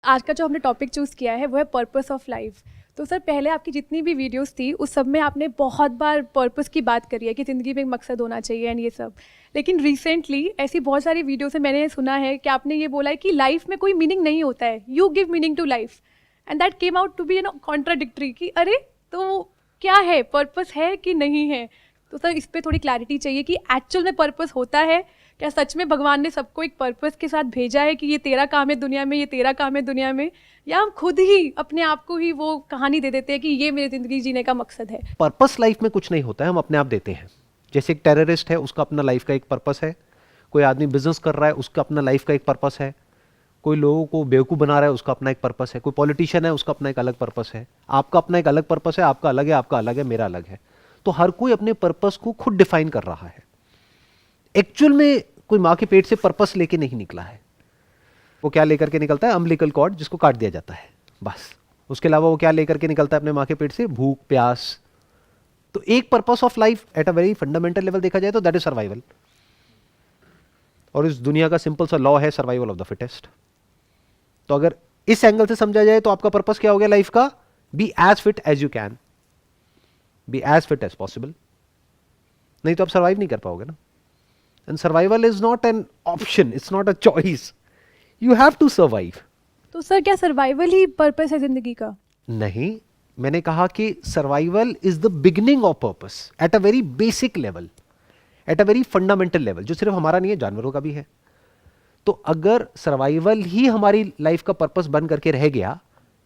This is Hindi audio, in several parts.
आज का जो हमने टॉपिक चूज़ किया है वो है पर्पस ऑफ लाइफ। तो सर पहले आपकी जितनी भी वीडियोस थी उस सब में आपने बहुत बार पर्पस की बात करी है कि ज़िंदगी में एक मकसद होना चाहिए एंड ये सब, लेकिन रिसेंटली ऐसी बहुत सारी वीडियो से मैंने सुना है कि आपने ये बोला है कि लाइफ में कोई मीनिंग नहीं होता है, you give meaning to life, and that came out to be contradictory कि अरे तो क्या है, पर्पस है कि नहीं है। तो सर इस पर थोड़ी क्लैरिटी चाहिए कि एक्चुअल में पर्पस होता है क्या, सच में भगवान ने सबको एक पर्पस के साथ भेजा है कि ये तेरा काम है दुनिया में, ये तेरा काम है दुनिया में, या हम खुद ही अपने आप को ही वो कहानी दे देते हैं कि ये मेरी ज़िंदगी जीने का मकसद है। पर्पस लाइफ में कुछ नहीं होता है, हम अपने आप देते हैं। जैसे एक टेररिस्ट है, उसका अपना लाइफ का एक पर्पस है। कोई आदमी बिजनेस कर रहा है, उसका अपना लाइफ का एक पर्पस है। कोई लोगों को बेवकूफ़ बना रहा है, उसका अपना एक पर्पस है। कोई पॉलिटिशियन है, उसका अपना एक अलग पर्पस है। आपका अपना एक अलग पर्पस है, आपका अलग है, आपका अलग है, मेरा अलग है। तो हर कोई अपने पर्पस को खुद डिफाइन कर रहा है। एक्चुअल में कोई माँ के पेट से पर्पस लेके नहीं निकला है। वो क्या लेकर के निकलता है? अम्बिलिकल कॉर्ड, जिसको काट दिया जाता है, बस। उसके अलावा वो क्या लेकर के निकलता है अपने माँ के पेट से? भूख, प्यास। तो एक purpose of life at a very fundamental level देखा जाए तो दैट इज सर्वाइवल। और इस दुनिया का सिंपल सा लॉ है सर्वाइवल ऑफ द फिटेस्ट। तो अगर इस एंगल से समझा जाए तो आपका पर्पस क्या हो गया लाइफ का? Be as fit as you can, be as fit as possible. नहीं तो आप सर्वाइव नहीं कर पाओगे ना। And survival is not an option, it's not a choice, you have to survive. तो सर क्या सर्वाइवल ही पर्पस है ज़िंदगी का? नहीं, मैंने कहा कि survival is the beginning of purpose at a very basic level, at a very fundamental level, जो सिर्फ हमारा नहीं है, जानवरों का भी है। तो अगर सर्वाइवल ही हमारी लाइफ का पर्पस बन करके रह गया,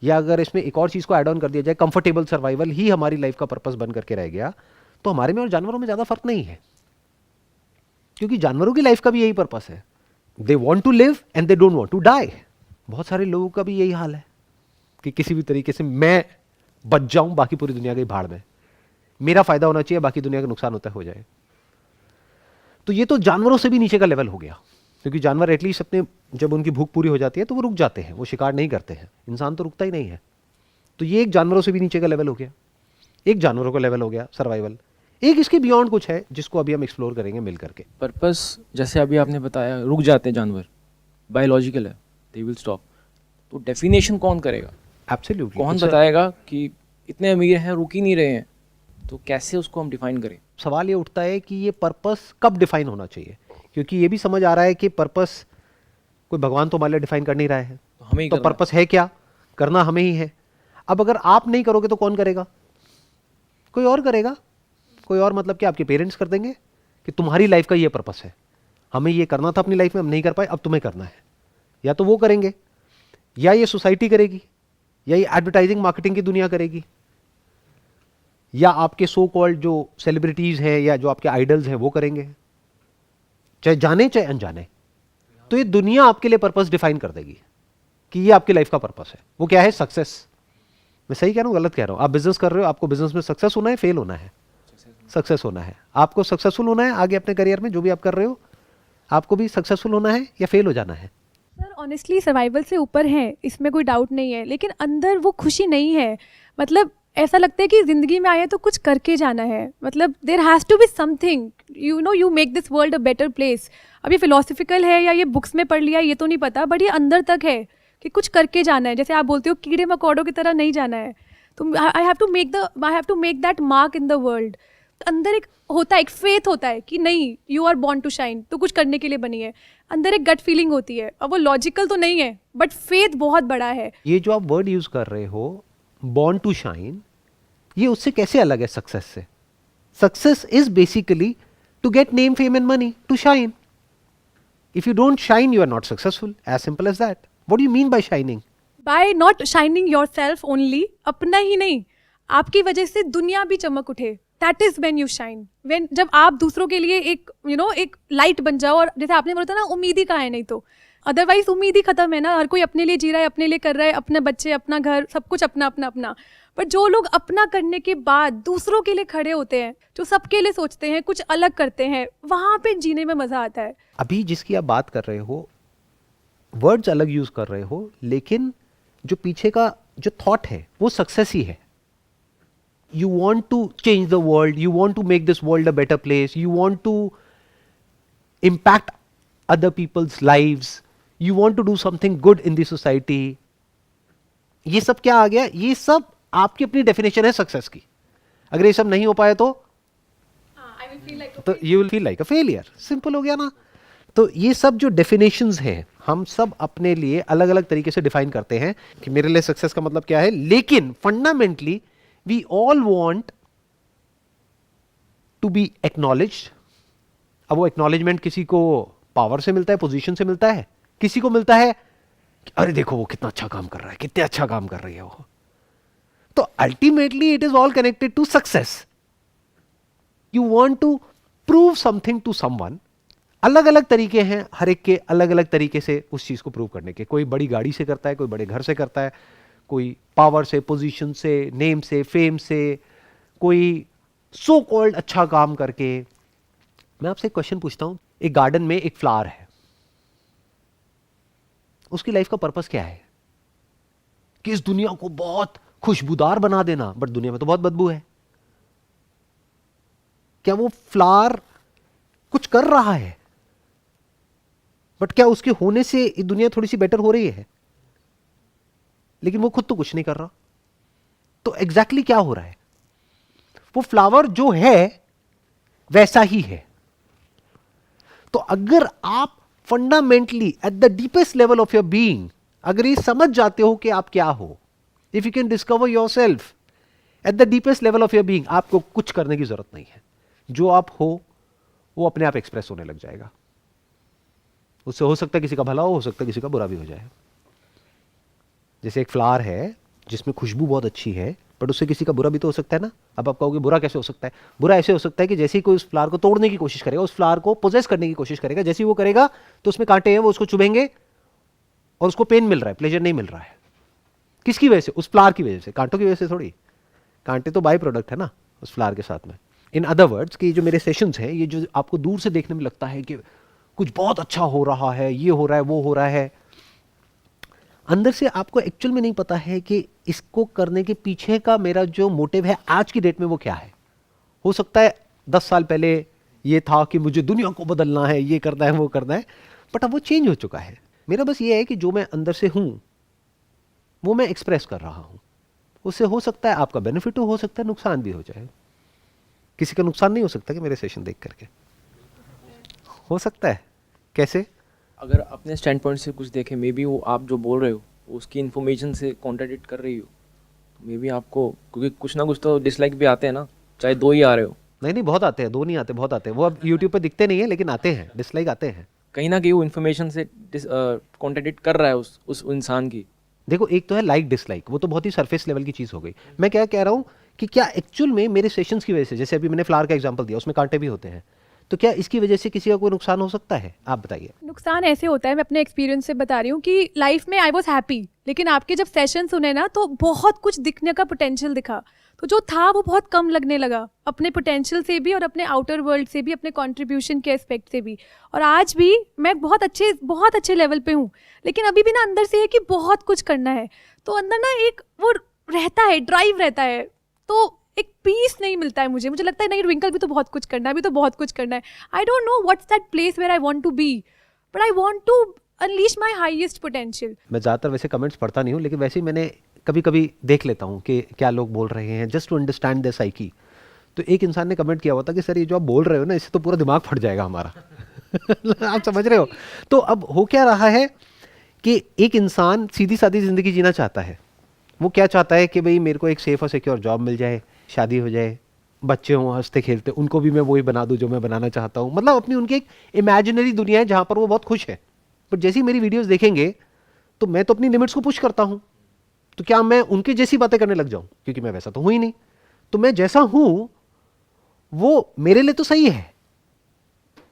या अगर इसमें एक और चीज को ऐड ऑन कर दिया जाए, कंफर्टेबल सर्वाइवल ही हमारी लाइफ का पर्पस बन करके रह गया, तो हमारे में और जानवरों में ज्यादा फर्क नहीं है। क्योंकि जानवरों की लाइफ का भी यही पर्पस है, they want to live and they don't want to die. बहुत सारे लोगों का भी यही हाल है कि किसी भी तरीके से मैं बच जाऊं, बाकी पूरी दुनिया की भाड़ में, मेरा फायदा होना चाहिए, बाकी दुनिया का नुकसान होता हो जाए। तो ये तो जानवरों से भी नीचे का लेवल हो गया, क्योंकि जानवर एटलीस्ट अपने, जब उनकी भूख पूरी हो जाती है तो वो रुक जाते हैं, वो शिकार नहीं करते हैं। इंसान तो रुकता ही नहीं है। तो ये एक जानवरों से भी नीचे का लेवल हो गया, एक जानवरों का लेवल हो गया सर्वाइवल। एक इसके बियॉन्ड कुछ है जिसको अभी हम एक्सप्लोर करेंगे मिल करके। पर्पस जैसे अभी आपने बताया, रुक जाते हैं जानवर, बायोलॉजिकल है, दे विल स्टॉप। तो डेफिनेशन कौन करेगा? एब्सोल्युटली, कौन बताएगा कि इतने अमीर हैं, रुक ही नहीं रहे हैं, तो कैसे उसको हम डिफाइन करें? सवाल ये उठता है कि ये पर्पस कब डिफाइन होना चाहिए, क्योंकि ये भी समझ आ रहा है कि पर्पस कोई भगवान तो हमारे लिए डिफाइन कर नहीं रहा है, तो हमें ही तो करना पर्पस है क्या? करना हमें ही है। अब अगर आप नहीं करोगे तो कौन करेगा? कोई और करेगा। कोई और मतलब कि आपके पेरेंट्स कर देंगे कि तुम्हारी लाइफ का ये पर्पस है, हमें ये करना था अपनी लाइफ में, हम नहीं कर पाए, अब तुम्हें करना है। या तो वो करेंगे, या ये सोसाइटी करेगी, या ये एडवर्टाइजिंग मार्केटिंग की दुनिया करेगी, या आपके सो कॉल्ड जो सेलिब्रिटीज हैं या जो आपके आइडल्स हैं वो करेंगे, चाहे जाने चाहे अनजाने। तो ये दुनिया आपके लिए पर्पस डिफाइन कर देगी कि ये आपकी लाइफ का पर्पस है। वो क्या है? सक्सेस। मैं सही कह रहा हूं, गलत कह रहा हूं? आप बिजनेस कर रहे हो, आपको बिजनेस में सक्सेस होना है, फेल होना है? सक्सेस होना है। आपको सक्सेसफुल होना है आगे अपने करियर में, जो भी आप कर रहे हो, आपको भी सक्सेसफुल होना है या फेल हो जाना है? सर ऑनेस्टली सर्वाइवल से ऊपर है, इसमें कोई डाउट नहीं है, लेकिन अंदर वो खुशी नहीं है। मतलब ऐसा लगता है कि ज़िंदगी में आए तो कुछ करके जाना है, मतलब there has to be something, you make this world a better place. अब ये फिलोसफिकल है या ये बुक्स में पढ़ लिया ये तो नहीं पता, बट ये अंदर तक है कि कुछ करके जाना है। जैसे आप बोलते हो कीड़े मकोड़ों की तरह नहीं जाना है, तो I have to make that mark in the world. अंदर एक होता है, एक फेथ होता है कि नहीं, you are born to shine, तो कुछ करने के लिए बनी है। अंदर एक गट फीलिंग होती है, अब वो लॉजिकल तो नहीं है, बट फेथ बहुत बड़ा है। ये जो आप वर्ड यूज कर रहे हो, बॉर्न टू शाइन, ये उससे कैसे अलग है सक्सेस से? Success is basically to get name, fame and money, to shine. If you don't shine, you are not successful, as simple as that. What do you mean by shining? By not shining yourself only, अपना ही नहीं, आपकी वजह से दुनिया भी चमक उठे, that is when you shine. When जब आप दूसरों के लिए एक एक लाइट बन जाओ, और जैसे आपने बोला था ना, उम्मीद ही कहाँ है, नहीं तो अदरवाइज उम्मीद ही खत्म है ना। हर कोई अपने लिए जी रहा है, अपने लिए कर रहा है, अपने बच्चे, अपना घर, सब कुछ अपना अपना अपना। पर जो लोग अपना करने के बाद दूसरों के लिए खड़े होते हैं, जो सबके लिए सोचते हैं, कुछ अलग करते हैं, वहां पे जीने में मजा आता है। अभी जिसकी आप बात कर रहे हो, वर्ड्स अलग यूज कर रहे हो, लेकिन जो पीछे का जो थॉट है वो सक्सेस ही है। You want to change the world, you want to make this world a better place, you want to impact other people's lives, you want to do something good in the society, ये सब क्या आ गया, ये सब आपकी अपनी डेफिनेशन है सक्सेस की। अगर ये सब नहीं हो पाए तो you will feel like a failure. Simple हो गया ना। तो ये सब जो डेफिनेशंस हैं हम सब अपने लिए अलग अलग तरीके से डिफाइन करते हैं कि मेरे लिए सक्सेस का मतलब क्या है, लेकिन fundamentally we all want to be acknowledged. अब वो एक्नॉलेजमेंट किसी को पावर से मिलता है, पोजीशन से मिलता है, किसी को मिलता है कि अरे देखो वो कितना अच्छा काम कर रहा है, कितने अच्छा काम कर रही है वो। तो ultimately it is all connected to success. You want to prove something to someone. अलग अलग तरीके हैं हर एक के, अलग अलग तरीके से उस चीज को प्रूव करने के। कोई बड़ी गाड़ी से करता है, कोई बड़े घर से करता है, कोई पावर से, पोजीशन से, नेम से, फेम से, कोई सो कॉल्ड अच्छा काम करके। मैं आपसे एक क्वेश्चन पूछता हूं, एक गार्डन में एक फ्लावर है, उसकी लाइफ का पर्पस क्या है? कि इस दुनिया को बहुत खुशबूदार बना देना, बट दुनिया में तो बहुत बदबू है। क्या वो फ्लावर कुछ कर रहा है? बट क्या उसके होने से ये दुनिया थोड़ी सी बेटर हो रही है? लेकिन वो खुद तो कुछ नहीं कर रहा। तो एग्जैक्टली क्या हो रहा है? वो फ्लावर जो है वैसा ही है। तो अगर आप fundamentally at the deepest level of your being अगर ये समझ जाते हो कि आप क्या हो, if you can discover yourself at the deepest level of your being, आपको कुछ करने की जरूरत नहीं है। जो आप हो वो अपने आप एक्सप्रेस होने लग जाएगा। उससे हो सकता है किसी का भला हो सकता है किसी का बुरा भी हो जाए। जैसे एक फ्लावर है जिसमें खुशबू बहुत अच्छी है, बट उससे किसी का बुरा भी तो हो सकता है ना। अब आप कहोगे बुरा कैसे हो सकता है? बुरा ऐसे हो सकता है कि जैसे ही कोई उस फ्लावर को तोड़ने की कोशिश करेगा, उस फ्लावर को पोजेस करने की कोशिश करेगा, जैसे ही वो करेगा तो उसमें कांटे हैं, वो उसको चुभेंगे और उसको पेन मिल रहा है, प्लेजर नहीं मिल रहा है। किसकी वजह से? उस फ्लावर की वजह से, कांटों की वजह से थोड़ी। कांटे तो बाई प्रोडक्ट है ना उस फ्लावर के साथ में। इन अदर वर्ड्स कि जो मेरे सेशंस हैं, ये जो आपको दूर से देखने में लगता है कि कुछ बहुत अच्छा हो रहा है, ये हो रहा है, वो हो रहा है, अंदर से आपको एक्चुअल में नहीं पता है कि इसको करने के पीछे का मेरा जो मोटिव है आज की डेट में वो क्या है। हो सकता है 10 साल पहले ये था कि मुझे दुनिया को बदलना है, ये करना है, वो करना है, बट अब वो चेंज हो चुका है। मेरा बस ये है कि जो मैं अंदर से हूं वो मैं एक्सप्रेस कर रहा हूं। उससे हो सकता है आपका बेनिफिट हो सकता है नुकसान भी हो जाए। किसी का नुकसान नहीं हो सकता कि मेरे सेशन देख करके? हो सकता है। कैसे? अगर अपने स्टैंड पॉइंट से कुछ देखें, मे बी वो आप जो बोल रहे हो उसकी इन्फॉर्मेशन से कॉन्ट्राडिक्ट कर रही हो, मे बी आपको, क्योंकि कुछ ना कुछ तो डिसलाइक भी आते हैं ना, चाहे 2 ही आ रहे हो। नहीं, बहुत आते हैं, 2 नहीं आते, बहुत आते हैं। वो अब यूट्यूब पे दिखते नहीं है लेकिन आते हैं, डिसलाइक आते हैं। कहीं ना कहीं वो इन्फॉर्मेशन से कॉन्ट्राडिक्ट कर रहा है उस इंसान की। देखो, एक तो है लाइक डिसलाइक, वो तो बहुत ही सरफेस लेवल की चीज हो गई। मैं क्या कह रहा हूं कि क्या एक्चुअल में मेरे सेशंस की वजह से, जैसे अभी मैंने फ्लावर का एग्जांपल दिया, उसमें कांटे भी होते हैं, तो क्या इसकी वजह से किसी का कोई नुकसान हो सकता है? आप बताइए। नुकसान ऐसे होता है, मैं अपने एक्सपीरियंस से बता रही हूँ कि लाइफ में आई वॉज हैप्पी, लेकिन आपके जब सेशन सुने ना तो बहुत कुछ दिखने का पोटेंशियल दिखा, तो जो था वो बहुत कम लगने लगा, अपने पोटेंशियल से भी और अपने आउटर वर्ल्ड से भी, अपने कंट्रीब्यूशन के एस्पेक्ट से भी। और आज भी मैं बहुत अच्छे लेवल पे हूँ, लेकिन अभी भी ना अंदर से है कि बहुत कुछ करना है। तो अंदर ना एक वो रहता है, ड्राइव रहता है, तो एक पीस नहीं मिलता है मुझे लगता है नहीं ट्विंकल, भी तो बहुत कुछ करना है, अभी तो बहुत कुछ करना है। I don't know what's that place where I want to be, but I want to unleash my highest potential. मैं ज़्यादातर वैसे कमेंट्स पढ़ता नहीं हूँ, लेकिन वैसे ही मैंने कभी कभी देख लेता हूँ कि क्या लोग बोल रहे हैं, just to understand the psyche. तो एक इंसान ने कमेंट किया हुआ था कि सर ये जो आप बोल रहे हो ना, इससे तो पूरा दिमाग फट जाएगा हमारा। आप समझ रहे हो? तो अब हो क्या रहा है कि एक इंसान सीधी सादी ज़िंदगी जीना चाहता है। वो क्या चाहता है कि भाई मेरे को एक सेफ और सिक्योर जॉब मिल जाए, शादी हो जाए, बच्चे हों हंसते खेलते, उनको भी मैं वही बना दूं जो मैं बनाना चाहता हूं। मतलब अपनी उनकी एक इमेजिनरी दुनिया है जहां पर वो बहुत खुश है। बट जैसे ही मेरी वीडियोस देखेंगे तो मैं तो अपनी लिमिट्स को पुश करता हूं, तो क्या मैं उनकी जैसी बातें करने लग जाऊं? क्योंकि मैं वैसा तो हूं ही नहीं। तो मैं जैसा हूं वो मेरे लिए तो सही है,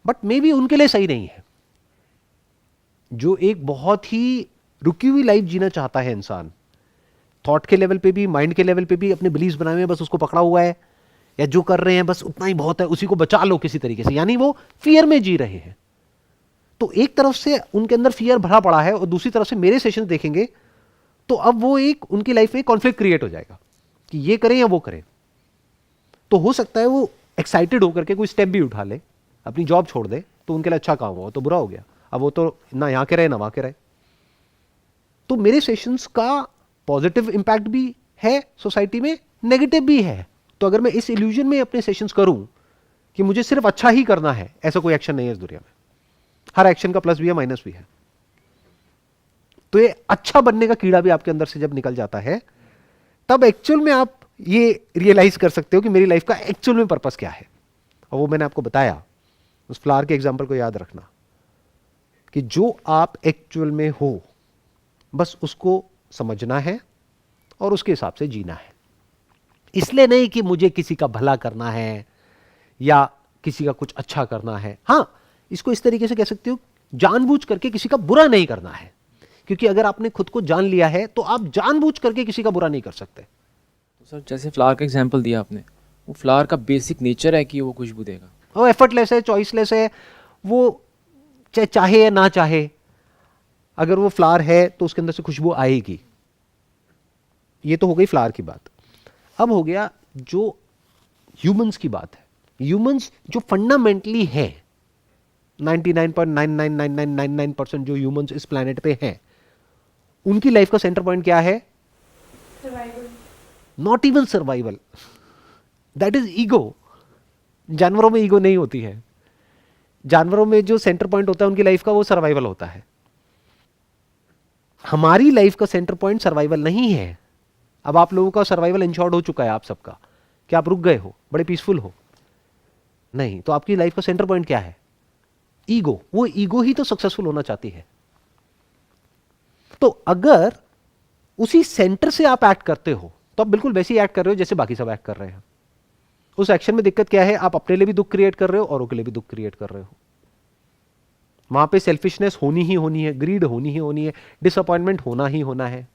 बट मे बी उनके लिए सही नहीं है। जो एक बहुत ही रुकी हुई लाइफ जीना चाहता है इंसान, थॉट के लेवल पे भी, माइंड के लेवल पे भी अपने बिलीव्स बनाए हुए हैं, बस उसको पकड़ा हुआ है, या जो कर रहे हैं बस उतना ही बहुत है, उसी को बचा लो किसी तरीके से, यानी वो फियर में जी रहे हैं। तो एक तरफ से उनके अंदर फियर भरा पड़ा है और दूसरी तरफ से मेरे सेशन देखेंगे तो अब वो एक उनकी लाइफ में कॉन्फ्लिक्ट क्रिएट हो जाएगा कि ये करें या वो करें। तो हो सकता है वो एक्साइटेड होकर के कोई स्टेप भी उठा ले, अपनी जॉब छोड़ दे, तो उनके लिए अच्छा काम हुआ, तो बुरा हो गया। अब वो तो ना यहाँ के रहे ना वहाँ के रहे। तो मेरे सेशंस का पॉजिटिव इम्पैक्ट भी है सोसाइटी में, नेगेटिव भी है। तो अगर मैं इस इल्यूजन में अपने सेशंस करूं कि मुझे सिर्फ अच्छा ही करना है, ऐसा कोई एक्शन नहीं है इस दुनिया में। हर एक्शन का प्लस भी है, माइनस भी है। तो ये अच्छा बनने का कीड़ा भी आपके अंदर से जब निकल जाता है, तब एक्चुअल में आप ये रियलाइज कर सकते हो कि मेरी लाइफ का एक्चुअल में पर्पस क्या है। और वो मैंने आपको बताया, उस फ्लावर के एग्जाम्पल को याद रखना कि जो आप एक्चुअल में हो बस उसको समझना है और उसके हिसाब से जीना है। इसलिए नहीं कि मुझे किसी का भला करना है या किसी का कुछ अच्छा करना है। हां, इसको इस तरीके से कह सकते हो, जानबूझ करके किसी का बुरा नहीं करना है, क्योंकि अगर आपने खुद को जान लिया है तो आप जानबूझ करके किसी का बुरा नहीं कर सकते। तो सर जैसे फ्लावर का एग्जांपल दिया आपने, वो फ्लावर का बेसिक नेचर है कि वो खुशबू देगा। वो एफर्टलेस है, चॉइसलेस है, वो चाहे या ना चाहे, अगर वो फ्लावर है तो उसके अंदर से खुशबू आएगी। ये तो हो गई फ्लावर की बात। अब हो गया जो ह्यूमंस की बात है। ह्यूमंस जो फंडामेंटली है, 99.999999% जो ह्यूमंस इस प्लैनेट पे हैं, उनकी लाइफ का सेंटर पॉइंट क्या है? Survival. Not even survival, that is ego. जानवरों में ईगो नहीं होती है। जानवरों में जो सेंटर पॉइंट होता है उनकी लाइफ का, वो सर्वाइवल होता है। हमारी लाइफ का सेंटर पॉइंट सर्वाइवल नहीं है। अब आप लोगों का सर्वाइवल इंश्योर्ड हो चुका है आप सबका, कि आप रुक गए हो, बड़े पीसफुल हो। नहीं, तो आपकी लाइफ का सेंटर पॉइंट क्या है? ईगो। वो ईगो ही तो सक्सेसफुल होना चाहती है। तो अगर उसी सेंटर से आप एक्ट करते हो तो आप बिल्कुल वैसे ही एक्ट कर रहे हो जैसे बाकी सब एक्ट कर रहे हैं। उस एक्शन में दिक्कत क्या है? आप अपने लिए भी दुख क्रिएट कर रहे हो, औरों के लिए भी दुख क्रिएट कर रहे हो। वहां पे सेल्फिशनेस होनी ही होनी है, ग्रीड होनी ही होनी है, डिसअपॉइंटमेंट होना ही होना है।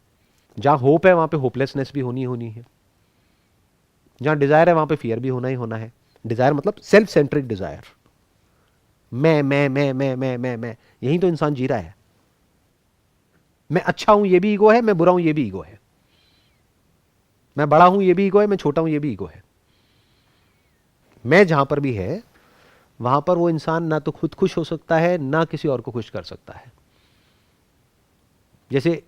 जहां होप है वहां पे होपलेसनेस भी होनी होनी है। जहां डिजायर है वहां पे फियर भी होना ही होना है। डिजायर मतलब सेल्फ सेंट्रिक डिजायर। मैं, यही तो इंसान जी रहा है। मैं अच्छा हूं ये भी ईगो है, मैं बुरा हूं ये भी ईगो है। मैं बड़ा हूं ये भी ईगो है, मैं छोटा हूं ये भी ईगो है। मैं जहां पर भी है वहां पर वो इंसान ना तो खुद खुश हो सकता है, ना किसी और को खुश कर सकता है। जैसे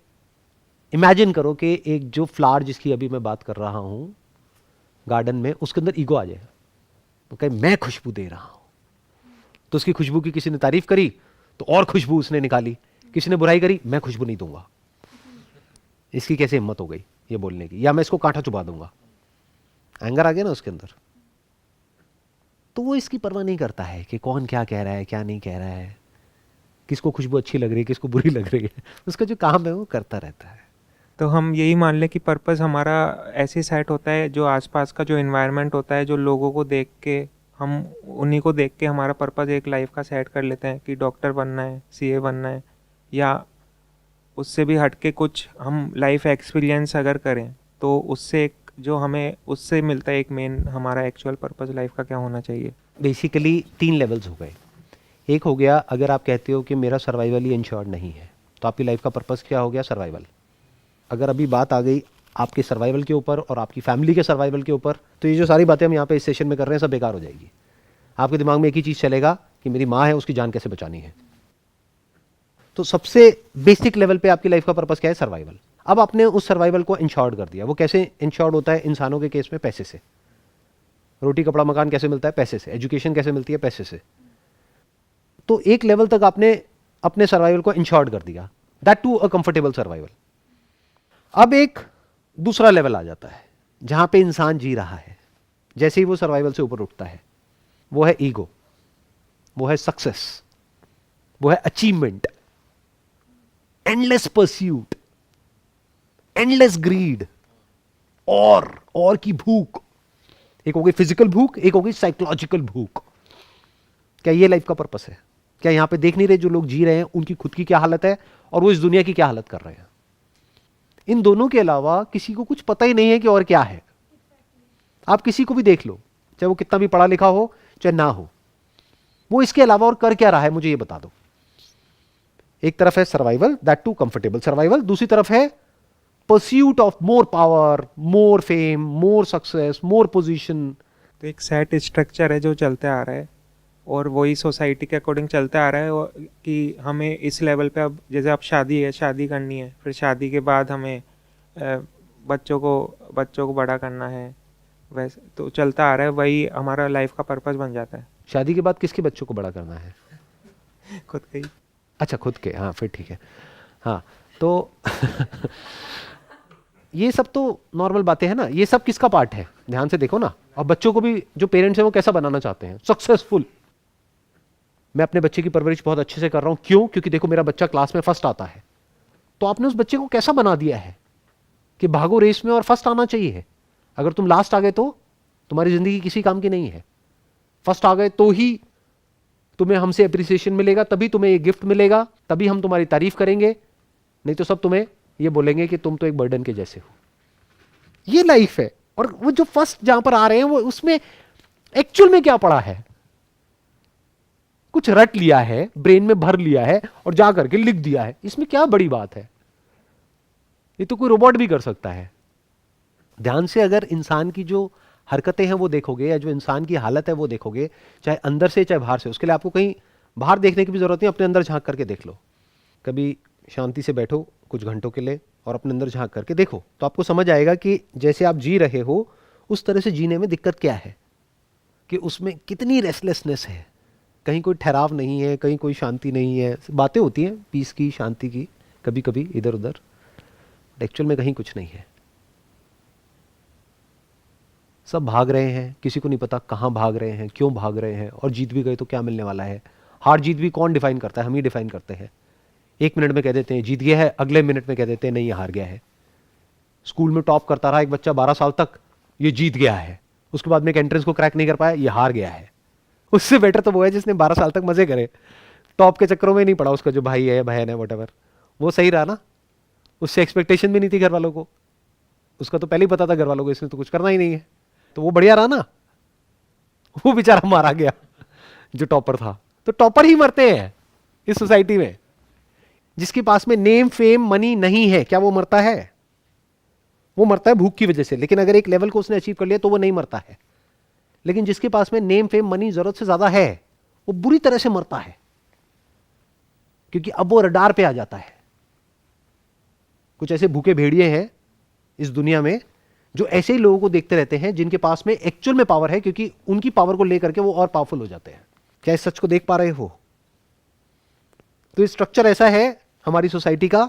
इमेजिन करो कि एक जो फ्लावर जिसकी अभी मैं बात कर रहा हूं गार्डन में, उसके अंदर ईगो आ जाएगा। तो कहे मैं खुशबू दे रहा हूं, तो उसकी खुशबू की किसी ने तारीफ करी तो और खुशबू उसने निकाली, किसी ने बुराई करी, मैं खुशबू नहीं दूंगा। इसकी कैसे हिम्मत हो गई ये बोलने की, या मैं इसको कांटा चुबा दूंगा। एंगर आ गया ना उसके अंदर। तो वो इसकी परवाह नहीं करता है कि कौन क्या कह रहा है, क्या नहीं कह रहा है, किसको खुशबू अच्छी लग रही है, किसको बुरी लग रही है। उसका जो काम है वो करता रहता है। तो हम यही मान लें कि पर्पस हमारा ऐसे सेट होता है, जो आसपास का जो एनवायरनमेंट होता है, जो लोगों को देख के हम उन्हीं को देख के हमारा पर्पस एक लाइफ का सेट कर लेते हैं कि डॉक्टर बनना है, सीए बनना है, या उससे भी हट के कुछ हम लाइफ एक्सपीरियंस अगर करें तो उससे एक जो हमें उससे मिलता है एक मेन हमारा एक्चुअल पर्पस लाइफ का क्या होना चाहिए। बेसिकली 3 लेवल्स हो गए। एक हो गया अगर आप कहते हो कि मेरा सर्वाइवल ही इंश्योर्ड नहीं है, तो आपकी लाइफ का पर्पस क्या हो गया? सर्वाइवल। अगर अभी बात आ गई आपके सर्वाइवल के ऊपर और आपकी फैमिली के सर्वाइवल के ऊपर, तो ये जो सारी बातें हम यहाँ पे इस सेशन में कर रहे हैं सब बेकार हो जाएगी। आपके दिमाग में एक ही चीज़ चलेगा कि मेरी माँ है, उसकी जान कैसे बचानी है। तो सबसे बेसिक लेवल पे आपकी लाइफ का पर्पस क्या है? सर्वाइवल। अब आपने उस सर्वाइवल को इंश्योर्ड कर दिया। वो कैसे इंश्योर्ड होता है? इंसानों के केस में पैसे से। रोटी कपड़ा मकान कैसे मिलता है? पैसे से। एजुकेशन कैसे मिलती है? पैसे से। तो एक लेवल तक आपने अपने सर्वाइवल को इंश्योर्ड कर दिया, that to a comfortable survival. अब एक दूसरा लेवल आ जाता है जहां पे इंसान जी रहा है। जैसे ही वो सर्वाइवल से ऊपर उठता है, वो है ईगो, वो है सक्सेस, वो है achievement, endless pursuit, endless greed, और की भूख। एक हो गई फिजिकल भूख, एक हो गई साइकोलॉजिकल भूख। क्या ये लाइफ का पर्पस है? क्या यहां पे देख नहीं रहे जो लोग जी रहे हैं उनकी खुद की क्या हालत है और वो इस दुनिया की क्या हालत कर रहे हैं? इन दोनों के अलावा किसी को कुछ पता ही नहीं है कि और क्या है। आप किसी को भी देख लो, चाहे वो कितना भी पढ़ा लिखा हो चाहे ना हो, वो इसके अलावा और कर क्या रहा है मुझे ये बता दो। एक तरफ है survival, that to comfortable survival, दूसरी तरफ है pursuit of more power, more fame, more success, more position. तो एक सेट स्ट्रक्चर है जो चलते आ रहा है और वही सोसाइटी के अकॉर्डिंग चलता आ रहा है कि हमें इस लेवल पे अब जैसे अब शादी है, शादी करनी है, फिर शादी के बाद हमें बच्चों को बड़ा करना है, वैसे तो चलता आ रहा है, वही हमारा लाइफ का पर्पस बन जाता है। शादी के बाद किसके बच्चों को बड़ा करना है? खुद का ही। अच्छा, खुद के, हाँ फिर ठीक है। हाँ तो ये सब तो नॉर्मल बातें हैं ना, ये सब किसका पार्ट है? ध्यान से देखो ना। और बच्चों को भी जो पेरेंट्स हैं वो कैसा बनाना चाहते हैं? सक्सेसफुल। मैं अपने बच्चे की परवरिश बहुत अच्छे से कर रहा हूं, क्यों? क्योंकि देखो मेरा बच्चा क्लास में फर्स्ट आता है। तो आपने उस बच्चे को कैसा बना दिया है कि भागो रेस में और फर्स्ट आना चाहिए। अगर तुम लास्ट आ गए तो तुम्हारी जिंदगी किसी काम की नहीं है। फर्स्ट आ गए तो ही तुम्हें हमसे अप्रिसिएशन मिलेगा, तभी तुम्हें एक गिफ्ट मिलेगा, तभी हम तुम्हारी तारीफ करेंगे, नहीं तो सब तुम्हें ये बोलेंगे कि तुम तो एक बर्डन के जैसे हो। ये लाइफ है। और वो जो फर्स्ट जहां पर आ रहे हैं वो उसमें एक्चुअल में क्या पड़ा है? कुछ रट लिया है, ब्रेन में भर लिया है और जा करके लिख दिया है। इसमें क्या बड़ी बात है? ये तो कोई रोबोट भी कर सकता है। ध्यान से अगर इंसान की जो हरकतें हैं वो देखोगे, या जो इंसान की हालत है वो देखोगे, चाहे अंदर से चाहे बाहर से, उसके लिए आपको कहीं बाहर देखने की भी जरूरत नहीं, अपने अंदर झांक करके देख लो। कभी शांति से बैठो कुछ घंटों के लिए और अपने अंदर झांक करके देखो, तो आपको समझ आएगा कि जैसे आप जी रहे हो उस तरह से जीने में दिक्कत क्या है, कि उसमें कितनी रेस्टलेसनेस है। कहीं कोई ठहराव नहीं है, कहीं कोई शांति नहीं है। बातें होती हैं पीस की, शांति की, कभी कभी इधर उधर, एक्चुअल में कहीं कुछ नहीं है। सब भाग रहे हैं, किसी को नहीं पता कहाँ भाग रहे हैं, क्यों भाग रहे हैं, और जीत भी गए तो क्या मिलने वाला है। हार जीत भी कौन डिफाइन करता है? हम ही डिफाइन करते हैं। एक मिनट में कह देते हैं जीत गया है, अगले मिनट में कह देते हैं नहीं, ये हार गया है। स्कूल में टॉप करता रहा एक बच्चा 12 साल तक, ये जीत गया है। उसके बाद में एक एंट्रेंस को क्रैक नहीं कर पाया, ये हार गया है। उससे बेटर तो वो है जिसने 12 साल तक मजे करे, टॉप के चक्करों में नहीं पड़ा। उसका जो भाई है, बहन है, व्हाटएवर, वो सही रहा ना। उससे एक्सपेक्टेशन भी नहीं थी घर वालों को, उसका तो पहले ही पता था घर वालों को इसने तो कुछ करना ही नहीं है, तो वो बढ़िया रहा ना। वो बेचारा मारा गया जो टॉपर था। तो टॉपर ही मरते हैं इस सोसाइटी में। जिसके पास में नेम, फेम, मनी नहीं है, क्या वो मरता है? वो मरता है भूख की वजह से। लेकिन अगर एक लेवल को उसने अचीव कर लिया तो वो नहीं मरता है। लेकिन जिसके पास में नेम, फेम, मनी जरूरत से ज्यादा है, वो बुरी तरह से मरता है, क्योंकि अब वो रडार पे आ जाता है। कुछ ऐसे भूखे भेड़िए हैं इस दुनिया में जो ऐसे ही लोगों को देखते रहते हैं जिनके पास में एक्चुअल में पावर है, क्योंकि उनकी पावर को लेकर के वो और पावरफुल हो जाते हैं। क्या इस सच को देख पा रहे हो? तो ये स्ट्रक्चर ऐसा है हमारी सोसाइटी का,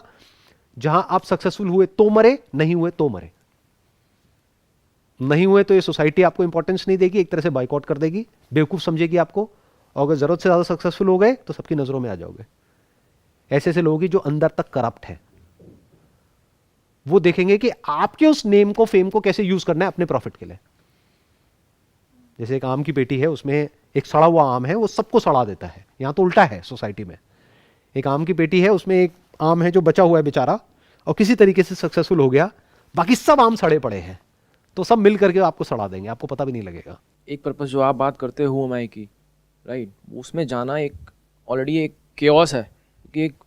जहां आप सक्सेसफुल हुए तो मरे, नहीं हुए तो मरे। नहीं हुए तो ये सोसाइटी आपको इंपॉर्टेंस नहीं देगी, एक तरह से बाइकआउट कर देगी, बेवकूफ समझेगी आपको। और अगर जरूरत से ज्यादा सक्सेसफुल हो गए तो सबकी नजरों में आ जाओगे। ऐसे ऐसे लोग जो अंदर तक करप्ट है, वो देखेंगे कि आपके उस नेम को, फेम को कैसे यूज करना है अपने प्रॉफिट के लिए। जैसे एक आम की पेटी है, उसमें एक सड़ा हुआ आम है, वो सबको सड़ा देता है। यहां तो उल्टा है सोसाइटी में। एक आम की पेटी है, उसमें एक आम है जो बचा हुआ है बेचारा, और किसी तरीके से सक्सेसफुल हो गया, बाकी सब आम सड़े पड़े हैं, तो सब मिल करके आपको सड़ा देंगे, आपको पता भी नहीं लगेगा। एक पर्पस जो आप बात करते हो एम आई की, राइट, उसमें जाना एक ऑलरेडी एक केओस है, कि एक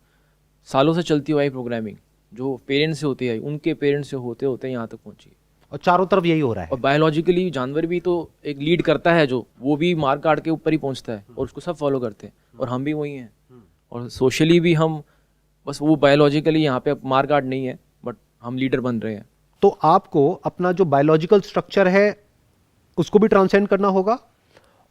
सालों से चलती हुई प्रोग्रामिंग जो पेरेंट्स से होती है, उनके पेरेंट्स से होते होते यहाँ तक पहुँची। और चारों तरफ यही हो रहा है। और बायोलॉजिकली जानवर भी तो एक लीड करता है, जो वो भी मार काट के ऊपर ही पहुँचता है और उसको सब फॉलो करते हैं, और हम भी वही हैं। और सोशली भी हम बस वो बायोलॉजिकली यहाँ पे मार काट नहीं है, बट हम लीडर बन रहे हैं। तो आपको अपना जो बायोलॉजिकल स्ट्रक्चर है उसको भी ट्रांसेंड करना होगा,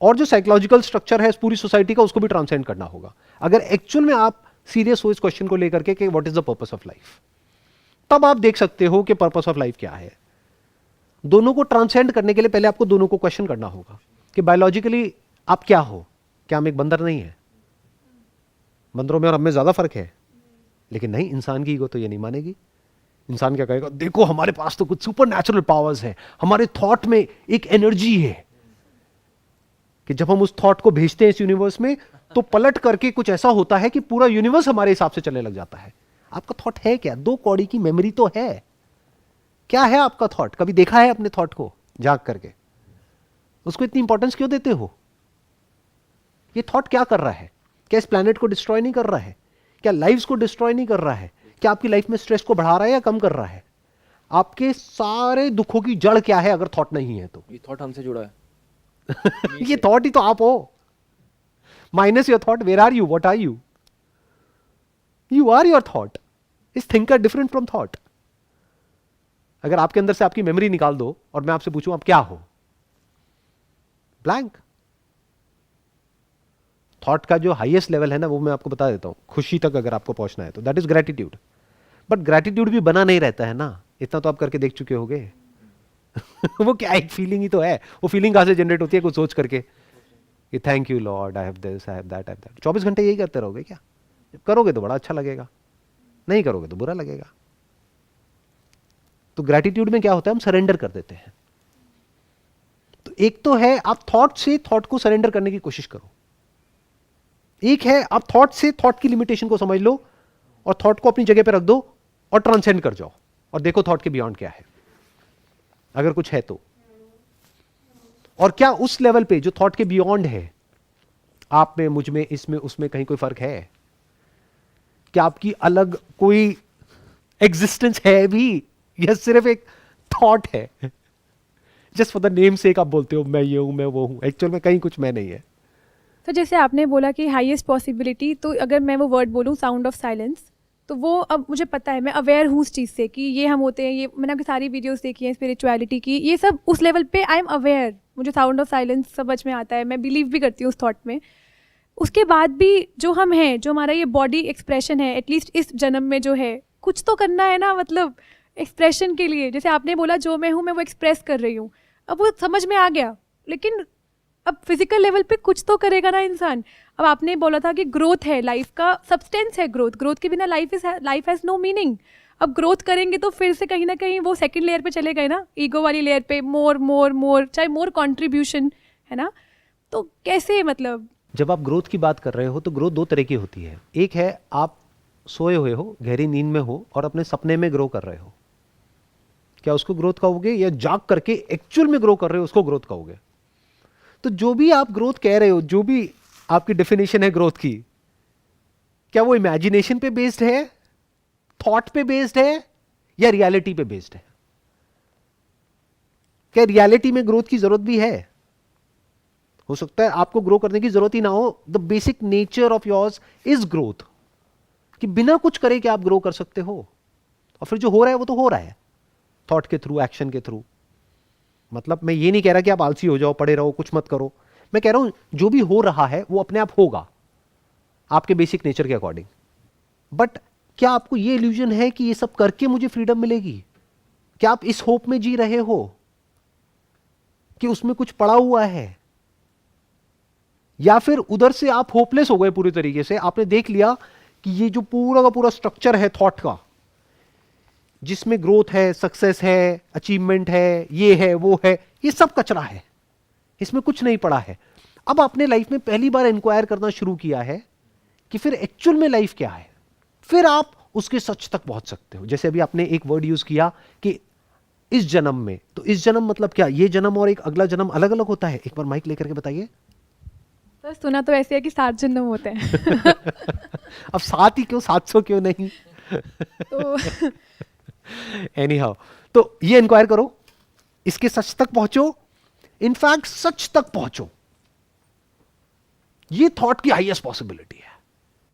और जो साइकोलॉजिकल स्ट्रक्चर है इस पूरी सोसाइटी का उसको भी ट्रांसेंड करना होगा, अगर एक्चुअल में आप सीरियस हो इस क्वेश्चन को लेकर के कि what is the purpose of life. तब आप देख सकते हो कि पर्पस ऑफ लाइफ क्या है। दोनों को ट्रांसेंड करने के लिए पहले आपको दोनों को क्वेश्चन करना होगा कि बायोलॉजिकली आप क्या हो। क्या हम एक बंदर नहीं है? बंदरों में और हमें ज्यादा फर्क है। लेकिन नहीं, इंसान की ईगो तो ये नहीं मानेगी। इंसान क्या कहेगा, देखो हमारे पास तो कुछ सुपर नेचुरल पावर्स है, हमारे थॉट में एक एनर्जी है कि जब हम उस थॉट को भेजते हैं इस यूनिवर्स में तो पलट करके कुछ ऐसा होता है कि पूरा यूनिवर्स हमारे हिसाब से चलने लग जाता है। आपका थॉट है क्या? 2 कौड़ी की मेमोरी तो है। क्या है आपका थॉट? कभी देखा है अपने थॉट को जाग करके? उसको इतनी इंपॉर्टेंस क्यों देते हो? ये थॉट क्या कर रहा है? क्या इस प्लैनेट को डिस्ट्रॉय नहीं कर रहा है? क्या लाइफ्स को डिस्ट्रॉय नहीं कर रहा है? क्या आपकी लाइफ में स्ट्रेस को बढ़ा रहा है या कम कर रहा है? आपके सारे दुखों की जड़ क्या है अगर थॉट नहीं है तो? ये थॉट हमसे जुड़ा है। ये थॉट ही तो आप हो। Minus your thought, where are you? What are you? You are your thought. Is thinker different from thought? अगर आपके अंदर से आपकी मेमोरी निकाल दो और मैं आपसे पूछूं आप क्या हो, ब्लैंक। थॉट का जो हाईएस्ट लेवल है ना, वो मैं आपको बता देता हूं, खुशी तक अगर आपको पहुंचना है तो that is gratitude. But gratitude भी बना नहीं रहता है ना, इतना तो आप करके देख चुके होगे। वो क्या, एक फीलिंग ही तो है। वो फीलिंग कहां से जनरेट होती है, कुछ सोच करके कि thank you Lord, I have this, I have that, I have that. 24 घंटे यही करते रहोगे क्या? जब करोगे तो बड़ा अच्छा लगेगा, नहीं करोगे तो बुरा लगेगा। तो ग्रेटिट्यूड में क्या होता है, हम सरेंडर कर देते हैं। तो एक तो है आप थॉट से थॉट को सरेंडर करने की कोशिश करो, एक है आप थॉट से थॉट की लिमिटेशन को समझ लो और थॉट को अपनी जगह पे रख दो और ट्रांसेंड कर जाओ और देखो थॉट के बियॉन्ड क्या है, अगर कुछ है तो। और क्या उस लेवल पे जो थॉट के बियॉन्ड है, आप में, मुझ में, इसमें, उसमें कहीं कोई फर्क है क्या? आपकी अलग कोई एग्जिस्टेंस है भी, यह सिर्फ एक थॉट है? जस्ट फॉर द नेम सेक आप बोलते हो मैं ये हूं, मैं वो हूं, एक्चुअल में कहीं कुछ मैं नहीं है। तो जैसे आपने बोला कि हाईएस्ट पॉसिबिलिटी, तो अगर मैं वो वर्ड बोलूँ साउंड ऑफ साइलेंस, तो वो अब मुझे पता है, मैं अवेयर हूँ उस चीज़ से कि ये हम होते हैं। ये मैंने आपकी सारी वीडियोस देखी हैं स्पिरिचुअलिटी की, ये सब उस लेवल पे आई एम अवेयर, मुझे साउंड ऑफ साइलेंस समझ में आता है, मैं बिलीव भी करती हूँ उस थॉट में। उसके बाद भी जो हम हैं, जो हमारा ये बॉडी एक्सप्रेशन है, एटलीस्ट इस जन्म में जो है, कुछ तो करना है ना, मतलब एक्सप्रेशन के लिए। जैसे आपने बोला जो मैं हूँ मैं वो एक्सप्रेस कर रही हूँ, अब वो समझ में आ गया, लेकिन अब फिजिकल लेवल पे कुछ तो करेगा ना इंसान। अब आपने बोला था कि ग्रोथ है, लाइफ का सब्सटेंस है ग्रोथ, ग्रोथ के बिना लाइफ हैज़ नो मीनिंग। अब ग्रोथ करेंगे तो फिर से कहीं ना कहीं वो सेकंड लेयर पे चले गए ना, ईगो वाली लेयर पे, मोर मोर मोर, चाहे मोर कंट्रीब्यूशन है ना। तो कैसे, मतलब जब आप ग्रोथ की बात कर रहे हो तो ग्रोथ दो तरह की होती है। एक है आप सोए हुए हो, गहरी नींद में हो और अपने सपने में ग्रो कर रहे हो, क्या उसको ग्रोथ कहोगे? या जाग करके एक्चुअल में ग्रो कर रहे हो, उसको ग्रोथ कहोगे? तो जो भी आप ग्रोथ कह रहे हो, जो भी आपकी डेफिनेशन है ग्रोथ की, क्या वो इमेजिनेशन पे बेस्ड है, थॉट पे बेस्ड है, या रियलिटी पे बेस्ड है? क्या रियलिटी में ग्रोथ की जरूरत भी है? हो सकता है आपको ग्रो करने की जरूरत ही ना हो। The basic nature of yours is growth, कि बिना कुछ करे कि आप ग्रो कर सकते हो। और फिर जो हो रहा है वो तो हो रहा है, थॉट के थ्रू, एक्शन के थ्रू। मतलब मैं ये नहीं कह रहा कि आप आलसी हो जाओ, पड़े रहो, कुछ मत करो। मैं कह रहा हूं जो भी हो रहा है वो अपने आप होगा, आपके बेसिक नेचर के अकॉर्डिंग। बट क्या आपको ये इल्यूजन है कि ये सब करके मुझे फ्रीडम मिलेगी? क्या आप इस होप में जी रहे हो कि उसमें कुछ पड़ा हुआ है? या फिर उधर से आप होपलेस हो गए पूरी तरीके से, आपने देख लिया कि ये जो पूरा का पूरा स्ट्रक्चर है थॉट का, जिसमें ग्रोथ है, सक्सेस है, अचीवमेंट है, ये है, वो है, ये सब कचरा है, इसमें कुछ नहीं पड़ा है। अब आपने लाइफ में पहली बार इंक्वायर करना शुरू किया है कि फिर एक्चुअल में लाइफ क्या है, फिर आप उसके सच तक पहुंच सकते हो। जैसे अभी आपने एक वर्ड यूज किया कि इस जन्म में, तो इस जन्म मतलब क्या? ये जन्म और एक अगला जन्म अलग अलग होता है? एक बार माइक लेकर के बताइए। तो सुना तो ऐसे है कि 7 जन्म होते हैं। अब 7 ही क्यों, 700 क्यों नहीं? तो एनी हाउ, तो ये इंक्वायर करो, इसके सच तक पहुंचो, इनफैक्ट सच तक पहुंचो। ये थॉट की हाईएस्ट पॉसिबिलिटी है।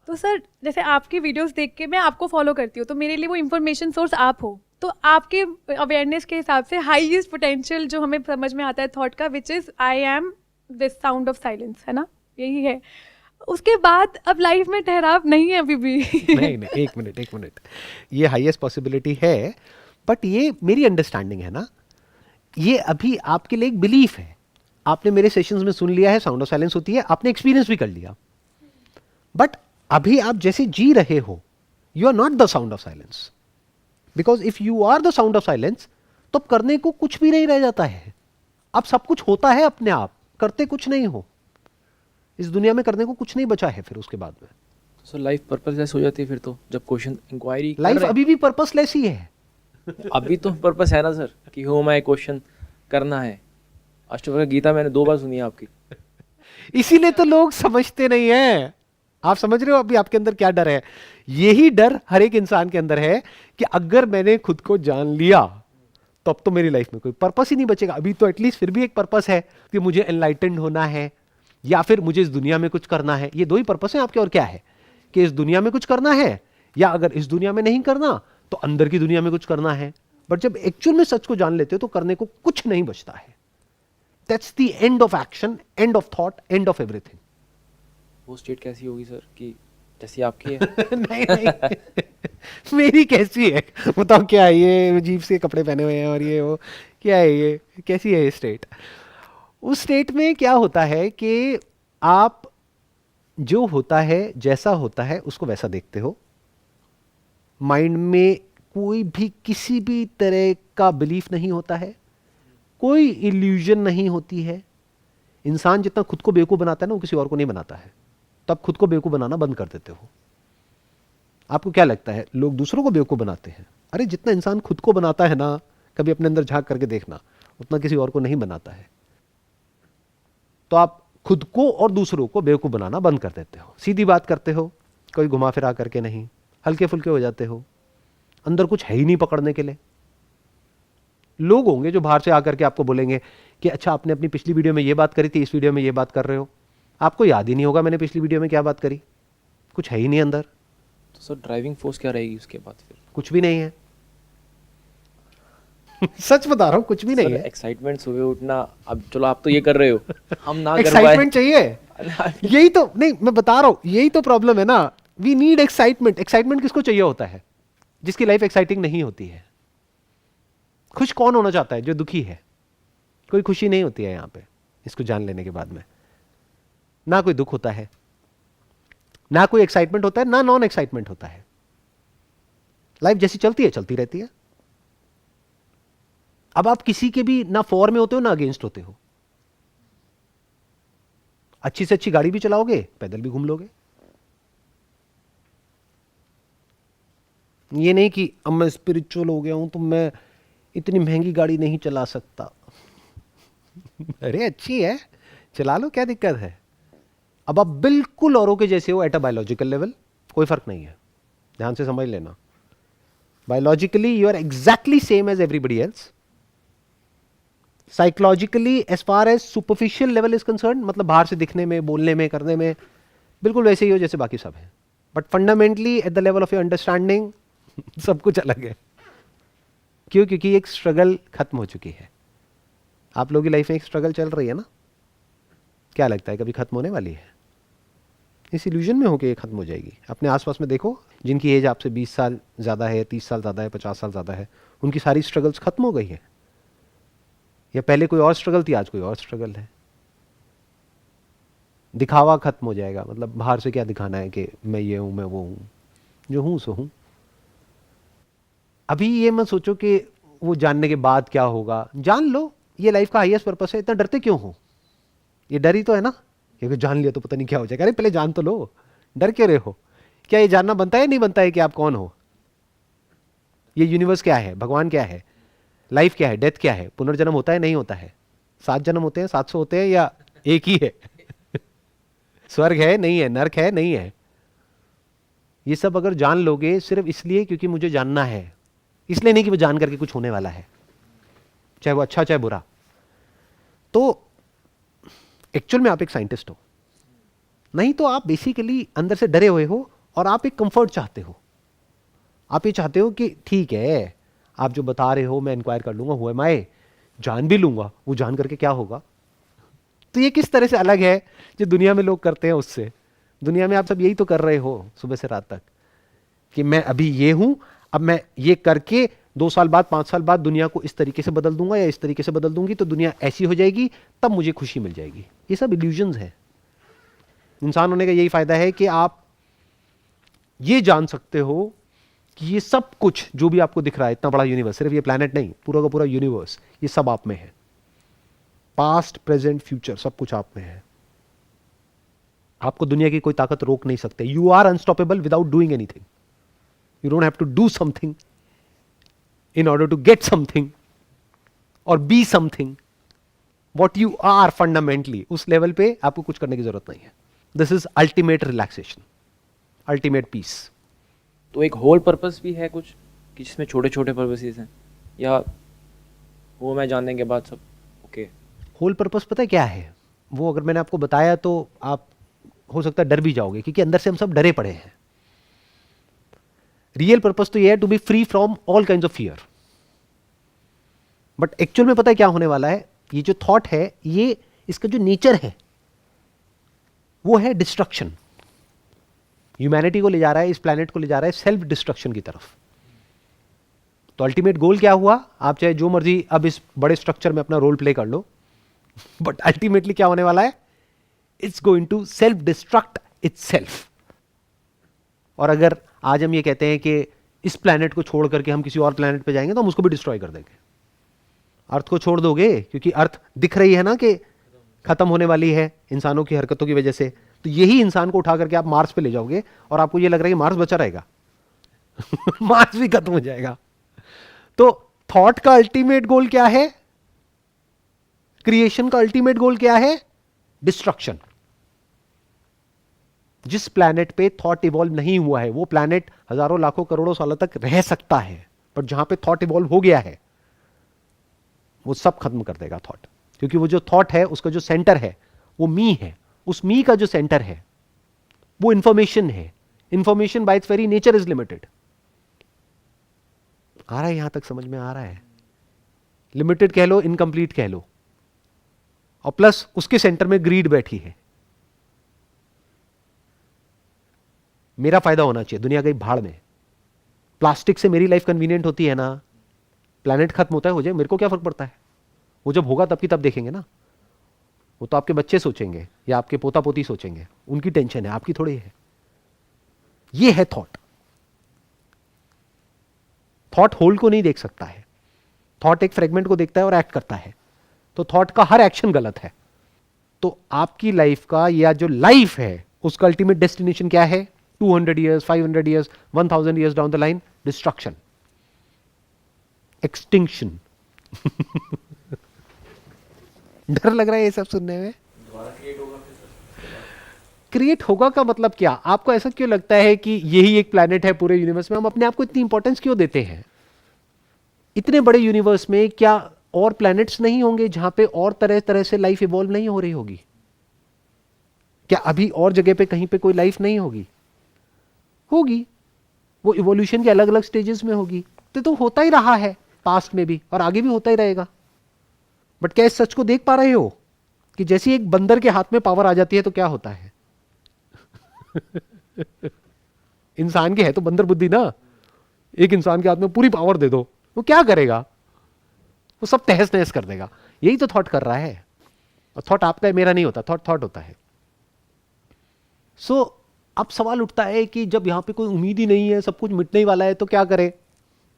तो सर, जैसे आपकी वीडियोस देख के मैं आपको फॉलो करती हूँ, तो मेरे लिए वो इंफॉर्मेशन सोर्स आप हो। तो आपके अवेयरनेस के हिसाब से हाईएस्ट पोटेंशियल जो हमें समझ में आता है थॉट का, which is I am this sound of silence, है ना, यही है। उसके बाद अब लाइफ में ठहराव नहीं है अभी भी। नहीं नहीं, एक मिनट, ये हाईएस्ट पॉसिबिलिटी है, बट ये मेरी अंडरस्टैंडिंग है ना, ये अभी आपके लिए एक बिलीफ है। आपने मेरे सेशंस में सुन लिया है साउंड ऑफ साइलेंस होती है, आपने एक्सपीरियंस भी कर लिया, बट अभी आप जैसे जी रहे हो, you are not the sound of silence. Because if you are the sound of silence, तो करने को कुछ भी नहीं रह जाता है। अब सब कुछ होता है अपने आप, करते कुछ नहीं हो। इस दुनिया में करने को कुछ नहीं बचा है फिर उसके बाद में। सो लाइफ पर्पसलेस हो जाती है फिर तो, जब क्वेश्चन इंक्वायरी लाइफ अभी भी पर्पसलेस ही है। अभी तो पर्पस है ना सर, कि हो मैं क्वेश्चन करना है। अष्टवक्र गीता मैंने 2 बार सुनी है आपकी। इसीलिए तो लोग समझते नहीं है। आप समझ रहे हो अभी आपके अंदर क्या डर है? यही डर हर एक इंसान के अंदर है कि अगर मैंने खुद को जान लिया तो अब तो मेरी लाइफ में कोई पर्पस ही नहीं बचेगा। अभी तो एटलीस्ट फिर भी एक पर्पस है कि मुझे एनलाइटेंड होना है, या फिर मुझे इस दुनिया में कुछ करना है। ये 2 ही पर्पस है आपके। और क्या है कि इस दुनिया में कुछ करना है, या अगर इस दुनिया में नहीं करना तो अंदर की दुनिया में कुछ करना है। बट जब एक्चुअल में सच को जान लेते हो तो करने को कुछ नहीं बचता है. That's the end of action, end of thought, end of everything. वो स्टेट कैसी होगी सर कि जैसी आपकी है? नहीं मेरी कैसी है बताओ, क्या है ये अजीब से कपड़े पहने हुए हैं और ये वो, क्या है ये, कैसी है ये स्टेट? उस स्टेट में क्या होता है कि आप जो होता है जैसा होता है उसको वैसा देखते हो. माइंड में कोई भी किसी भी तरह का बिलीफ नहीं होता है, कोई इल्यूजन नहीं होती है. इंसान जितना खुद को बेवकूफ बनाता है ना वो किसी और को नहीं बनाता है. तो आप खुद को बेवकूफ बनाना बंद कर देते हो. आपको क्या लगता है लोग दूसरों को बेवकूफ बनाते हैं? अरे जितना इंसान खुद को बनाता है ना, कभी अपने अंदर झांक करके देखना, उतना किसी और को नहीं बनाता है. तो आप खुद को और दूसरों को बेवकूफ बनाना बंद कर देते हो. सीधी बात करते हो, कोई घुमा फिरा करके नहीं, हल्के फुल्के हो जाते हो. अंदर कुछ है ही नहीं पकड़ने के लिए. लोग होंगे जो बाहर से आकर के आपको बोलेंगे कि अच्छा आपने अपनी पिछली वीडियो में ये बात करी थी, इस वीडियो में ये बात कर रहे हो. आपको याद ही नहीं होगा मैंने पिछली वीडियो में क्या बात करी. कुछ है ही नहीं अंदर. तो सर ड्राइविंग फोर्स क्या रहेगी उसके बाद फिर? कुछ भी नहीं है. सच बता रहा हूं, कुछ भी नहीं है. एक्साइटमेंट, सुबह उठना. अब चलो आप तो ये कर रहे हो, हम ना कर पाए. एक्साइटमेंट चाहिए. यही तो नहीं, मैं बता रहा हूं, यही तो प्रॉब्लम है ना. We need excitement. एक्साइटमेंट किसको चाहिए होता है? जिसकी लाइफ एक्साइटिंग नहीं होती है. खुश कौन होना चाहता है? जो दुखी है. कोई खुशी नहीं होती है यहां पे. इसको जान लेने के बाद में ना कोई दुख होता है, ना कोई एक्साइटमेंट होता है, ना नॉन एक्साइटमेंट होता है. लाइफ जैसी चलती है चलती रहती है. अब आप किसी के भी ना फॉर में होते हो ना अगेंस्ट होते हो. अच्छी से अच्छी गाड़ी भी चलाओगे, पैदल भी घूम लोगे. ये नहीं कि अब मैं स्पिरिचुअल हो गया हूं तो मैं इतनी महंगी गाड़ी नहीं चला सकता. अरे अच्छी है, चला लो, क्या दिक्कत है. अब आप बिल्कुल औरों के जैसे हो एट अ बायोलॉजिकल लेवल, कोई फर्क नहीं है. ध्यान से समझ लेना. Biologically you are exactly same as everybody else. Psychologically as far as superficial level is concern, मतलब बाहर से दिखने में, बोलने में, करने में बिल्कुल वैसे ही हो जैसे बाकी सब है. But fundamentally at the level of your understanding सब कुछ अलग है. क्यों? क्योंकि एक स्ट्रगल खत्म हो चुकी है. आप लोगों की लाइफ में एक स्ट्रगल चल रही है ना. क्या लगता है कभी खत्म होने वाली है? इस इल्यूजन में होकर ये खत्म हो जाएगी. अपने आसपास में देखो, जिनकी एज आपसे 20 साल ज़्यादा है, 30 साल ज़्यादा है, 50 साल ज़्यादा है, उनकी सारी स्ट्रगल्स खत्म हो गई है. या पहले कोई और स्ट्रगल थी, आज कोई और स्ट्रगल है. दिखावा खत्म हो जाएगा. मतलब बाहर से क्या दिखाना है कि मैं ये हूं, मैं वो हूं. जो हूं सो हूं. अभी ये मत सोचो कि वो जानने के बाद क्या होगा. जान लो, ये लाइफ का हाईएस्ट पर्पस है. इतना डरते क्यों हो? ये डर ही तो है ना, क्योंकि जान लिया तो पता नहीं क्या हो जाएगा. अरे पहले जान तो लो, डर क्यों रहे हो? क्या ये जानना बनता है नहीं बनता है कि आप कौन हो? ये यूनिवर्स क्या है, भगवान क्या है, लाइफ क्या है, डेथ क्या है, पुनर्जन्म होता है नहीं होता है, 7 जन्म होते हैं, 700 होते हैं, या एक ही है? स्वर्ग है नहीं है, नरक है नहीं है. ये सब अगर जान लोगे सिर्फ इसलिए क्योंकि मुझे जानना है, इसलिए नहीं कि वो जान करके कुछ होने वाला है, चाहे वो अच्छा चाहे बुरा, तो एक्चुअल में आप एक साइंटिस्ट हो. नहीं तो आप बेसिकली अंदर से डरे हुए हो और आप एक कंफर्ट चाहते हो. आप ये चाहते हो कि ठीक है आप जो बता रहे हो मैं इंक्वायर कर लूंगा, हुआ मैं जान भी लूंगा, वो जान करके क्या होगा. तो ये किस तरह से अलग है जो दुनिया में लोग करते हैं उससे. दुनिया में आप सब यही तो कर रहे हो सुबह से रात तक कि मैं अभी ये हूं, अब मैं ये करके 2 साल बाद 5 साल बाद दुनिया को इस तरीके से बदल दूंगा या इस तरीके से बदल दूंगी तो दुनिया ऐसी हो जाएगी, तब मुझे खुशी मिल जाएगी. ये सब इल्यूजन्स है. इंसान होने का यही फायदा है कि आप ये जान सकते हो कि ये सब कुछ जो भी आपको दिख रहा है, इतना बड़ा यूनिवर्स, सिर्फ ये प्लैनेट नहीं, पूरा का पूरा यूनिवर्स, ये सब आप में है. पास्ट, प्रेजेंट, फ्यूचर सब कुछ आप में है. आपको दुनिया की कोई ताकत रोक नहीं सकते. You are unstoppable without doing anything. You don't have to do something in order to get something or be something. What you are fundamentally, उस लेवल पे आपको कुछ करने की जरूरत नहीं है. This is ultimate relaxation, ultimate peace. तो एक होल पर्पस भी है कुछ कि जिसमें छोटे छोटे पर्पसेस हैं, या वो मैं जानने के बाद सब ओके? होल पर्पस पता है क्या है? वो अगर मैंने आपको बताया तो आप हो सकता है डर भी जाओगे, क्योंकि अंदर से हम सब डरे पड़े हैं. रियल पर्पस तो ये है to be free from all kinds of fear. But actual में पता है क्या होने वाला है, ये जो थॉट है, ये इसका जो नेचर है वो है डिस्ट्रक्शन। ह्यूमैनिटी को ले जा रहा है, इस प्लैनेट को ले जा रहा है सेल्फ डिस्ट्रक्शन की तरफ। तो अल्टीमेट गोल क्या हुआ, आप चाहे जो मर्जी अब इस बड़े स्ट्रक्चर में अपना रोल प्ले कर लो, बट अल्टीमेटली क्या होने वाला है, it's going to self destruct itself. और अगर आज हम ये कहते हैं कि इस प्लैनेट को छोड़ करके हम किसी और प्लैनेट पे जाएंगे तो हम उसको भी डिस्ट्रॉय कर देंगे। अर्थ को छोड़ दोगे, क्योंकि अर्थ दिख रही है ना कि खत्म होने वाली है इंसानों की हरकतों की वजह से, तो यही इंसान को उठा करके आप मार्स पे ले जाओगे और आपको ये लग रहा है कि मार्स बचा रहेगा मार्स भी खत्म हो जाएगा। तो थॉट का अल्टीमेट गोल क्या है, क्रिएशन का अल्टीमेट गोल क्या है, डिस्ट्रक्शन। जिस प्लैनेट पे थॉट इवॉल्व नहीं हुआ है वो प्लैनेट हजारों लाखों करोड़ों सालों तक रह सकता है, पर जहां पे थॉट इवॉल्व हो गया है वो सब खत्म कर देगा थॉट। क्योंकि वो जो थॉट है उसका जो सेंटर है वो मी है, उस मी का जो सेंटर है वो इंफॉर्मेशन है। Information by its very nature is limited. आ रहा है, यहां तक समझ में आ रहा है? लिमिटेड कह लो, इनकम्प्लीट कह लो, और प्लस उसके सेंटर में ग्रीड बैठी है। मेरा फायदा होना चाहिए, दुनिया गई भाड़ में। प्लास्टिक से मेरी लाइफ कन्वीनियंट होती है ना, प्लैनेट खत्म होता है हो जाए, मेरे को क्या फर्क पड़ता है? वो जब होगा तब की तब देखेंगे ना। वो तो आपके बच्चे सोचेंगे या आपके पोता पोती सोचेंगे, उनकी टेंशन है, आपकी थोड़ी है। ये है थॉट। थॉट होल को नहीं देख सकता है, थॉट एक फ्रेगमेंट को देखता है और एक्ट करता है। तो थॉट का हर एक्शन गलत है। तो आपकी लाइफ का या जो लाइफ है उसका अल्टीमेट डेस्टिनेशन क्या है? 200 years, 500 years, 1000 years down the line, destruction, extinction. डर लग रहा है ये सब सुनने में? क्रिएट होगा का मतलब क्या? आपको ऐसा क्यों लगता है कि यही एक प्लैनेट है पूरे यूनिवर्स में? हम अपने आप को इतनी इंपॉर्टेंस क्यों देते हैं? इतने बड़े यूनिवर्स में क्या और प्लैनेट्स नहीं होंगे जहां पे और तरह तरह से लाइफ इवॉल्व नहीं हो रही होगी? क्या अभी और जगह पे कहीं पे कोई लाइफ नहीं होगी? होगी। वो इवोल्यूशन के अलग अलग स्टेजेस में होगी। तो होता ही रहा है पास्ट में भी और आगे भी होता ही रहेगा। बट क्या इस सच को देख पा रहे हो कि जैसे एक बंदर के हाथ में पावर आ जाती है तो क्या होता है? इंसान के है तो बंदर बुद्धि ना। एक इंसान के हाथ में पूरी पावर दे दो, वो क्या करेगा? वो सब तहस नहस कर देगा। यही तो थॉट कर रहा है। और थॉट आपका है, मेरा नहीं होता, थॉट होता है। सो अब सवाल उठता है कि जब यहां पे कोई उम्मीद ही नहीं है, सब कुछ मिटने ही वाला है, तो क्या करें?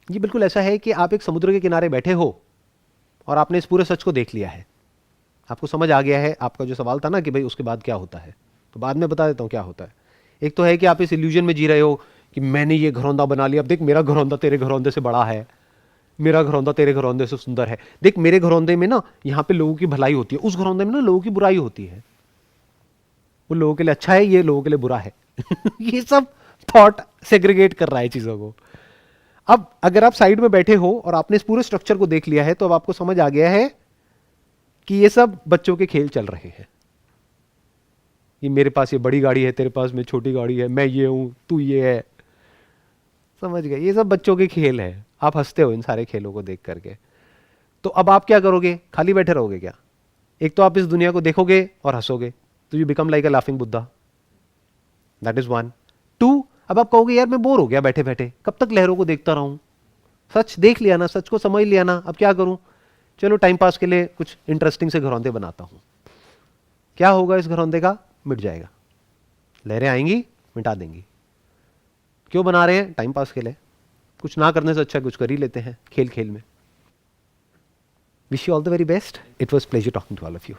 ये बिल्कुल ऐसा है कि आप एक समुद्र के किनारे बैठे हो और आपने इस पूरे सच को देख लिया है, आपको समझ आ गया है। आपका जो सवाल था ना कि भाई उसके बाद क्या होता है, तो बाद में बता देता हूं क्या होता है। एक तो है कि आप इस इल्यूजन में जी रहे हो कि मैंने ये घरौंदा बना लिया, अब देख मेरा घरौंदा तेरे घरौंदे से बड़ा है, मेरा घरौंदा तेरे घरौंदे से सुंदर है। देख मेरे घरौंदे में ना यहाँ पे लोगों की भलाई होती है, उस घरौंदे में ना लोगों की बुराई होती है। वो लोगों के लिए अच्छा है, ये लोगों के लिए बुरा है। ये सब थॉट सेग्रीगेट कर रहा है चीजों को। अब अगर आप साइड में बैठे हो और आपने इस पूरे स्ट्रक्चर को देख लिया है तो अब आपको समझ आ गया है कि ये सब बच्चों के खेल चल रहे हैं। ये मेरे पास ये बड़ी गाड़ी है, तेरे पास में छोटी गाड़ी है, मैं ये हूं, तू ये है। समझ गए? ये सब बच्चों के खेल है। आप हंसते हो इन सारे खेलों को देख करके। तो अब आप क्या करोगे? खाली बैठे रहोगे क्या? एक तो आप इस दुनिया को देखोगे और हंसोगे, तो you become like a laughing Buddha. That is 1। 2, अब आप कहोगे यार मैं बोर हो गया बैठे बैठे, कब तक लहरों को देखता रहूं? सच देख लिया ना, सच को समझ लिया ना, अब क्या करूं? चलो टाइम पास के लिए कुछ इंटरेस्टिंग से घरौंदे बनाता हूं। क्या होगा इस घरौंदे का? मिट जाएगा। लहरें आएंगी, मिटा देंगी। क्यों बना रहे हैं? टाइम पास के लिए। कुछ ना करने से अच्छा कुछ कर ही लेते हैं खेल खेल में। Wish you all the very best. It was pleasure talking to all of you.